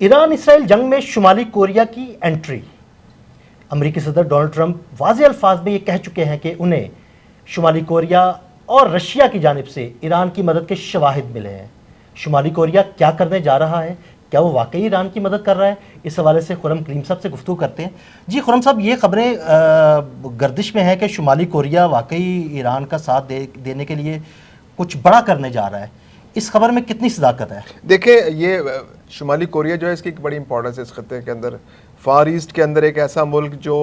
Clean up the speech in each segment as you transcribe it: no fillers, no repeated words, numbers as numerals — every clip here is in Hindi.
ईरान इसराइल जंग में शुमाली कोरिया की एंट्री। अमेरिकी सदर डोनाल्ड ट्रंप वाज़ेह अल्फाज में ये कह चुके हैं कि उन्हें शुमाली कोरिया और रशिया की जानिब से ईरान की मदद के शवाहिद मिले हैं। शुमाली कोरिया क्या करने जा रहा है, क्या वो वाकई ईरान की मदद कर रहा है, इस हवाले से खुरम करीम साहब से गुफ्तगू करते हैं। जी खुरम साहब, ये खबरें गर्दिश में है कि शुमाली कोरिया वाकई ईरान का साथ देने के लिए कुछ बड़ा करने जा रहा है, इस खबर में कितनी सदाकत है? देखिए, ये शुमाली कोरिया जो है इसकी एक बड़ी इंपॉर्टेंस है इस खत्ते के अंदर। फार ईस्ट के अंदर एक ऐसा मुल्क जो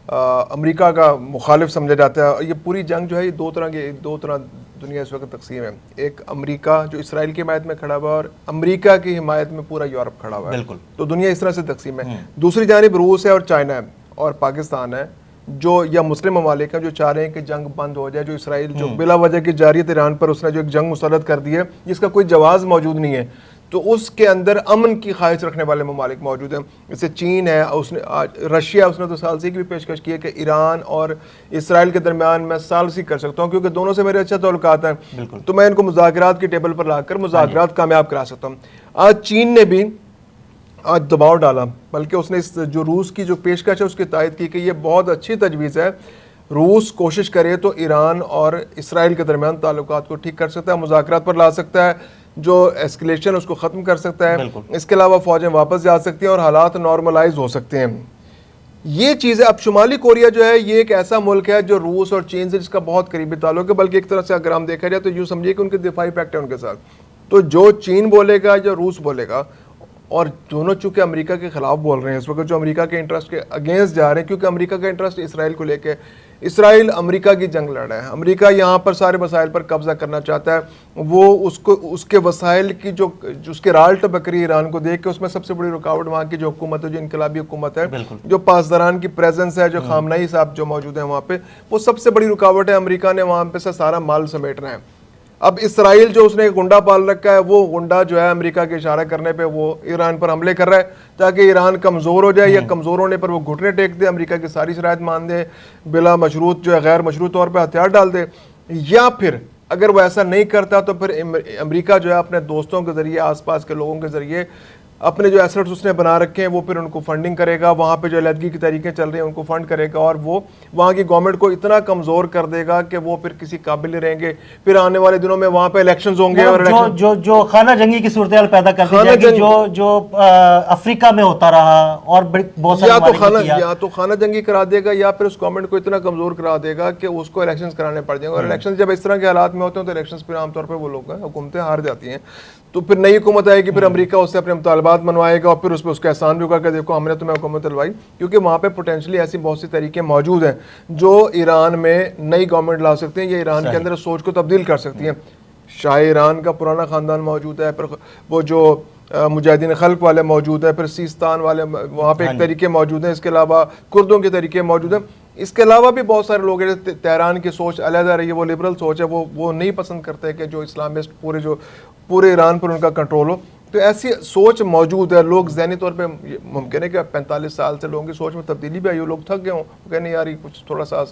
अमेरिका का मुखालिफ समझा जाता है। और ये पूरी जंग जो है ये दो तरह दुनिया इस वक्त तकसीम है। एक अमेरिका जो इसराइल की हिमायत में खड़ा हुआ है और अमेरिका की हिमायत में पूरा यूरोप खड़ा हुआ है। बिल्कुल। तो दुनिया इस तरह से तकसीम है। दूसरी जानिब रूस है और चाइना है और पाकिस्तान है, जो या मुस्लिम ममालिक हैं जो चाह रहे हैं कि जंग बंद हो जाए। जो इसराइल जो बिला वजह की जारियत ईरान पर उसने जो एक जंग मुसल्लत कर दी है जिसका कोई जवाब मौजूद नहीं है, तो उसके अंदर अमन की ख्वाहिश रखने वाले ममालिक मौजूद हैं। जैसे चीन है, उसने रशिया उसने तो साल से की भी पेशकश की है कि ईरान और इसराइल के दरमियान मैं साल से कर सकता हूँ क्योंकि दोनों से मेरे अच्छे ताल्लुकात हैं, तो मैं इनको मुज़ाकरात की टेबल पर लाकर मुज़ाकरात कामयाब करा सकता हूँ। आज चीन ने भी आज दबाव डाला, बल्कि उसने इस जो रूस की जो पेशकश है उसकी तायद की कि ये बहुत अच्छी तजवीज़ है। रूस कोशिश करे तो ईरान और इसराइल के दरमियान ताल्लुकात को ठीक कर सकता है, मुज़ाकरात पर ला सकता है, जो एस्केलेशन उसको ख़त्म कर सकता है। इसके अलावा फ़ौजें वापस जा सकती हैं और हालात नॉर्मलाइज हो सकते हैं। ये चीज़ें अब शुमाली कोरिया जो है ये एक ऐसा मुल्क है जो रूस और चीन से जिसका बहुत करीबी ताल्लुक है, बल्कि एक तरह से अगर हम देखा जाए तो यूँ समझिए कि उनके दिफाई पैक्ट है उनके साथ। तो जो चीन बोलेगा या रूस बोलेगा, और दोनों चूंकि अमेरिका के खिलाफ बोल रहे हैं इस वक्त, जो अमेरिका के इंटरेस्ट के अगेंस्ट जा रहे हैं, क्योंकि अमेरिका का इंटरेस्ट इसराइल को लेके, इसराइल अमेरिका की जंग लड़ रहा है। अमेरिका यहाँ पर सारे वसाइल पर कब्जा करना चाहता है। वो उसको उसके वसाइल की जो उसके राल टबकरी ईरान को देख के उसमें सबसे बड़ी रुकावट वहाँ की जो हुकूमत है, जो इनकलाबी हुकूमत है, जो पासदारान की प्रेजेंस है, जो खामनाई साहब जो मौजूद है वहाँ पे, वो सबसे बड़ी रुकावट है। अमेरिका ने वहाँ पे से सारा माल समेटना है। अब इसराइल जो उसने गुंडा पाल रखा है, वो गुंडा जो है अमेरिका के इशारा करने पे वो ईरान पर हमले कर रहा है ताकि ईरान कमज़ोर हो जाए, या कमज़ोर होने पर वो घुटने टेक दे, अमेरिका की सारी शराइत मान दे, बिला मशरूत जो है गैर मशरूत तौर पर हथियार डाल दे। या फिर अगर वो ऐसा नहीं करता तो फिर अमेरिका जो है अपने दोस्तों के ज़रिए, आसपास के लोगों के ज़रिए अपने जो एसेट्स उसने बना रखे हैं वो फिर उनको फंडिंग करेगा, वहाँ पे जो अलहदगी की तरीके चल रहे हैं उनको फंड करेगा, और वो वहाँ की गवर्नमेंट को इतना कमज़ोर कर देगा कि वो फिर किसी काबिल नहीं रहेंगे। फिर आने वाले दिनों में वहाँ पे इलेक्शंस होंगे और जो खाना जंगी की सूरत पैदा कर दी जाएगी, जो अफ्रीका में होता रहा और बहुत सारे या तो खाना जंगी करा देगा, या फिर उस गवर्नमेंट को इतना कमज़ोर करा देगा कि उसको इलेक्शन कराने पड़ जाएंगे। और इलेक्शन जब इस तरह के हालात में होते हैं तो इलेक्शन फिर आमतौर पर वो लोग हुकूमतें हार जाती हैं, तो फिर नई हुकूमत आएगी, फिर अमेरिका उससे अपने मुतालबात मनवाएगा और फिर उस पर उसका एहसान भी होगा कि देखो हमने तुम्हें हुकूमत दिलवाई। क्योंकि वहाँ पे पोटेंशली ऐसी बहुत सी तरीके मौजूद हैं जो ईरान में नई गवर्नमेंट ला सकते हैं या ईरान के अंदर सोच को तब्दील कर सकती हैं। शाह ईरान का पुराना ख़ानदान मौजूद है, फिर वो जो मुजाहिदीन खल्क वाले मौजूद हैं, फिर सीस्तान वाले वहाँ पे एक तरीके मौजूद हैं, इसके अलावा कुर्दों के तरीके मौजूद हैं। इसके अलावा भी बहुत सारे लोग हैं, तेहरान की सोच अलहदा रही है, वो लिबरल सोच है, वो नहीं पसंद करते कि जो इस्लामिस्ट पूरे ईरान पर उनका कंट्रोल हो। तो ऐसी सोच मौजूद है। लोग ज़हनी तौर पे मुमकिन है कि 45 साल से लोगों की सोच में तब्दीली भी आई हो, लोग थक गए हों, कहने यार ये कुछ थोड़ा सा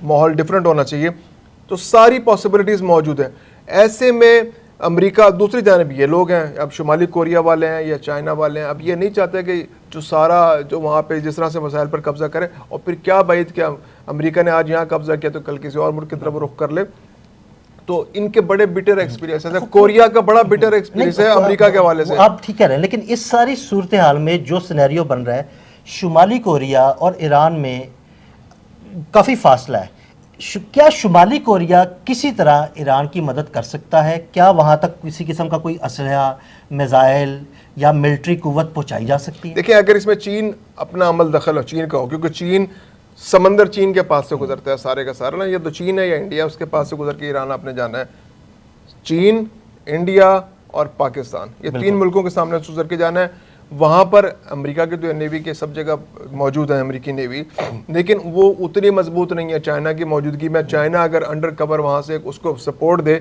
माहौल डिफरेंट होना चाहिए। तो सारी पॉसिबिलिटीज़ मौजूद है। ऐसे में अमेरिका दूसरी जानब ये लोग हैं, अब शुमाली कोरिया वाले हैं या चाइना वाले हैं, अब ये नहीं चाहते कि जो सारा जो वहाँ पे जिस तरह से मसाइल पर कब्जा करे, और फिर क्या बात क्या अमेरिका ने आज यहाँ कब्जा किया तो कल किसी और मुल्क की तरफ रुख कर ले। तो इनके बड़े बिटर एक्सपीरियंस है, कोरिया का बड़ा बिटर एक्सपीरियंस है अमेरिका के हवाले से। आप ठीक कह रहे हैं, लेकिन इस सारी सूरत हाल में जो सिनेरियो बन रहा है, शुमाली कोरिया और ईरान में काफ़ी फासला है। क्या शुमाली कोरिया किसी तरह ईरान की मदद कर सकता है? क्या वहाँ तक किसी किस्म का कोई असलहा, मिसाइल या मिलिट्री कुव्वत पहुँचाई जा सकती है? देखिए, अगर इसमें चीन अपना अमल दखल हो, चीन का हो, क्योंकि चीन समंदर चीन के पास से गुजरता है सारे का सारा ना, ये तो चीन है या इंडिया, उसके पास से गुजर के ईरान आपने जाना है। चीन, इंडिया और पाकिस्तान, ये तीन मुल्कों के सामने गुजर के जाना है। वहाँ पर अमेरिका के तो नेवी के सब जगह मौजूद है, अमेरिकी नेवी, लेकिन वो उतनी मजबूत नहीं है चाइना की मौजूदगी में। चाइना अगर अंडर कवर वहाँ से उसको सपोर्ट दे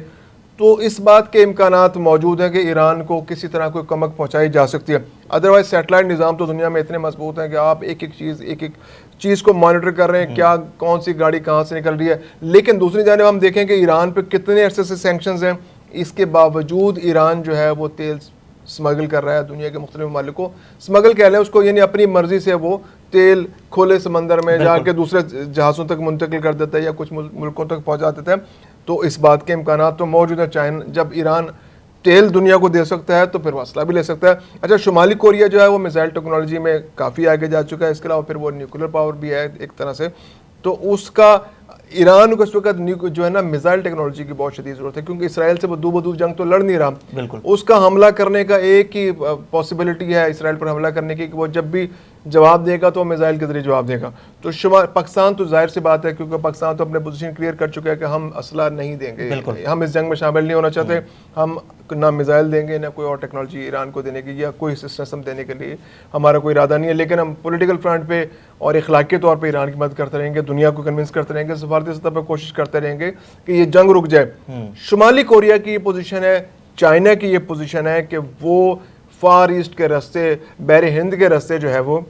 तो इस बात के इम्कानात मौजूद हैं कि ईरान को किसी तरह कोई कमक पहुँचाई जा सकती है। अदरवाइज सेटेलाइट निज़ाम तो दुनिया में इतने मजबूत हैं कि आप एक एक चीज़ को मॉनिटर कर रहे हैं, क्या कौन सी गाड़ी कहाँ से निकल रही है। लेकिन दूसरी जानिब हम देखें कि ईरान पर कितने अरसे से सैंक्शंस हैं, इसके बावजूद ईरान जो है वो तेल स्मगल कर रहा है, दुनिया के मुख्तलिफ ममालिक को स्मगल कह लें उसको, यानी अपनी मर्जी से वो तेल खुले समंदर में जाके दूसरे जहाज़ों तक मुंतकिल कर देता है या कुछ मुल्कों तक पहुँचा देता है। तो इस बात के इम्कान तो मौजूद है। चाइना जब ईरान तेल दुनिया को दे सकता है तो फिर असला भी ले सकता है। अच्छा, शुमाली कोरिया जो है वो मिसाइल टेक्नोलॉजी में काफ़ी आगे जा चुका है, इसके अलावा फिर वो न्यूक्लियर पावर भी है एक तरह से। तो उसका ईरान को इस वक्त जो है ना मिसाइल टेक्नोलॉजी की बहुत शदीद जरूरत है, क्योंकि इसराइल से वो दो जंग तो लड़ नहीं रहा। बिल्कुल। उसका हमला करने का एक ही पॉसिबिलिटी है इसराइल पर हमला करने की, कि वो जब भी जवाब देगा तो मिसाइल के जरिए जवाब देगा। तो पाकिस्तान तो जाहिर सी बात है, क्योंकि पाकिस्तान तो अपने पोजीशन क्लियर कर चुका है कि हम असला नहीं देंगे, हम इस जंग में शामिल नहीं होना चाहते, हम ना मिसाइल देंगे ना कोई और टेक्नोलॉजी ईरान को देने की या कोई सिस्टम देने के लिए हमारा कोई इरादा नहीं है। लेकिन हम पॉलिटिकल फ्रंट पे और इखलाकी तौर पे ईरान की मदद करते रहेंगे, दुनिया को कन्विंस करते रहेंगे, सफारती सतह पर कोशिश करते रहेंगे कि ये जंग रुक जाए। शुमाली कोरिया की ये पोजीशन है, चाइना की ये पोजीशन है कि वो फार ईस्ट के रास्ते, बहर हिंद के रास्ते जो है वो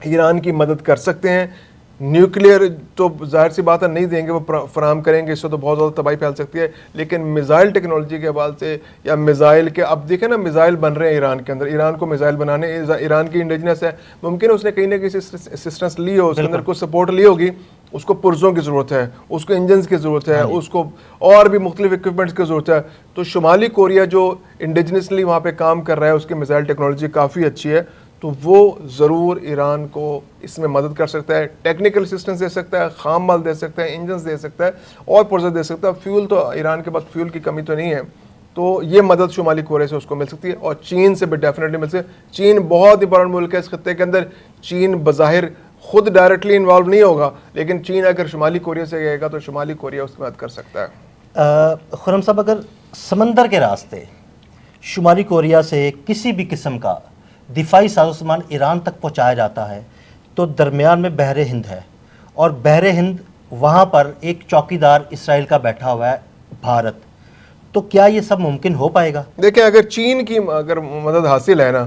ईरान की मदद कर सकते हैं। न्यूक्लियर तो जाहिर सी बात है नहीं देंगे, वो फराम करेंगे, इससे तो बहुत ज़्यादा तबाही फैल सकती है। लेकिन मिसाइल टेक्नोलॉजी के हवाले से या मिसाइल के, अब देखें ना मिसाइल बन रहे हैं ईरान के अंदर, ईरान को मिसाइल बनाने ईरान की इंडिजिनस है, मुमकिन है उसने कहीं ना कहीं असिस्टेंस ली हो, उसके अंदर कुछ सपोर्ट ली होगी, उसको पुर्जों की ज़रूरत है, उसको इंजन की ज़रूरत है, उसको और भी मुख्तलिफ इक्विपमेंट्स की ज़रूरत है। तो शुमाली कोरिया जो इंडिजिनसली वहाँ पर काम कर रहा है, उसकी मिसाइल टेक्नोलॉजी काफ़ी अच्छी है, तो वो ज़रूर ईरान को इसमें मदद कर सकता है, टेक्निकल असिस्टेंस दे सकता है, खाम माल दे सकता है, इंजन दे सकता है और पुर्जा दे सकता है। फ्यूल तो ईरान के पास फ्यूल की कमी तो नहीं है, तो ये मदद शुमाली कोरिया से उसको मिल सकती है और चीन से भी डेफिनेटली मिल सकती है। चीन बहुत इंपॉर्टेंट मुल्क है इस खत्ते के अंदर। चीन बज़ाहिर खुद डायरेक्टली इन्वॉल्व नहीं होगा, लेकिन चीन अगर शुमाली कोरिया से गएगा तो शुमाली कोरिया उसकी मदद कर सकता है। खुर्रम साहब, अगर समंदर के रास्ते शुमाली कोरिया से किसी भी किस्म का दिफाई साजो-सामान ईरान तक पहुंचाया जाता है तो दरमियान में बहरे हिंद है, और बहरे हिंद वहाँ पर एक चौकीदार इसराइल का बैठा हुआ है भारत, तो क्या ये सब मुमकिन हो पाएगा? देखिए, अगर चीन की अगर मदद हासिल है ना,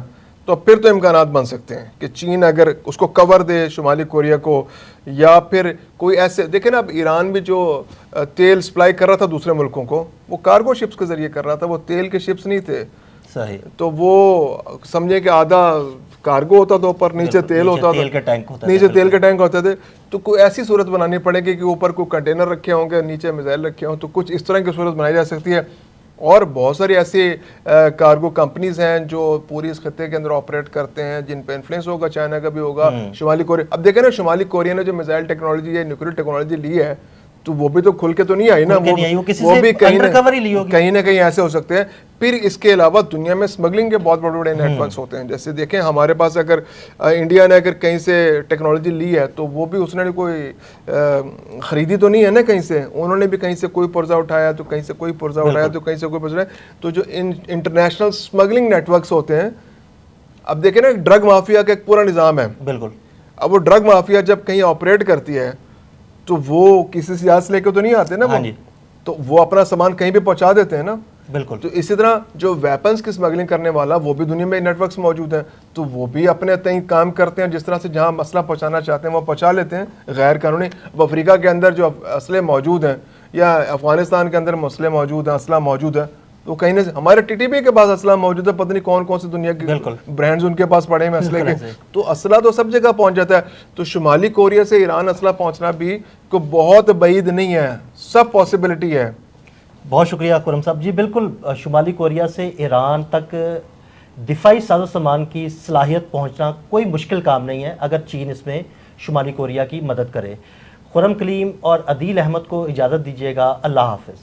तो फिर तो इम्कानात बन सकते हैं कि चीन अगर उसको कवर दे शुमाली कोरिया को, या फिर कोई ऐसे, देखें ना अब ईरान भी जो तेल सप्लाई कर रहा था दूसरे मुल्कों को, वो कार्गो शिप्स के जरिए कर रहा था, वो तेल के शिप्स नहीं थे। सही। तो वो समझे कि आधा कार्गो होता था, ऊपर नीचे तेल होता था, तेल के टैंक होते नीचे तेल के टैंक होते थे। तो कोई ऐसी सूरत बनानी पड़ेगी कि ऊपर कोई कंटेनर रखे होंगे, नीचे मिसाइल रखे हों, तो कुछ इस तरह की सूरत बनाई जा सकती है। और बहुत सारी ऐसी कार्गो कंपनीज हैं जो पूरी इस खत्ते के अंदर ऑपरेट करते हैं, जिन पे इन्फ्लुएंस होगा, चाइना का भी होगा, शुमाली कोरिया। अब देखें ना, शुमाली कोरिया ने जो मिसाइल टेक्नोलॉजी या न्यूक्लियर टेक्नोलॉजी ली है, तो वो भी तो खुल के तो नहीं आई ना, वो भी कहीं ना कहीं ऐसे हो सकते हैं। फिर इसके अलावा दुनिया में स्मगलिंग के बहुत बड़े बड़े नेटवर्क्स होते हैं। जैसे देखें, हमारे पास अगर इंडिया ने अगर कहीं से टेक्नोलॉजी ली है, तो वो भी उसने कोई ख़रीदी तो नहीं है ना कहीं से, उन्होंने भी कहीं से कोई पुर्जा उठाया, तो कहीं से कोई पुर्जा उठाया, तो कहीं से कोई पुर्जा। तो जो इंटरनेशनल स्मगलिंग नेटवर्क्स होते हैं, अब देखें ना, ड्रग माफिया का एक पूरा निज़ाम है। बिल्कुल। अब वो ड्रग माफिया जब कहीं ऑपरेट करती है, तो वो किसी से याद से लेकर तो नहीं आते ना, वो तो वो अपना सामान कहीं भी पहुंचा देते हैं ना। बिल्कुल। तो इसी तरह जो वेपन्स की स्मगलिंग करने वाला, वो भी दुनिया में नेटवर्क्स मौजूद हैं, तो वो भी अपने तय काम करते हैं, जिस तरह से जहां मसला पहुंचाना चाहते हैं वो पहुंचा लेते हैं गैर कानूनी। अब अफ्रीका के अंदर जो असले मौजूद हैं, या अफगानिस्तान के अंदर मसले मौजूद हैं, असला मौजूद है, तो कहीं ना हमारे टीटीपी के पास असला मौजूद है, पता नहीं कौन कौन सी दुनिया के ब्रांड्स उनके पास पड़े हैं असले के, तो असला तो सब जगह पहुंच जाता है। तो शुमाली कोरिया से ईरान असला पहुंचना भी को बहुत बईद नहीं है, सब पॉसिबिलिटी है। बहुत शुक्रिया खुर्रम साहब जी। बिल्कुल, शुमाली कोरिया से ईरान तक दिफाई साजो सामान की सलाहियत पहुंचना कोई मुश्किल काम नहीं है, अगर चीन इसमें शुमाली कोरिया की मदद करे। खुर्रम कलीम और अदील अहमद को इजाज़त दीजिएगा। अल्लाह हाफ़िज़।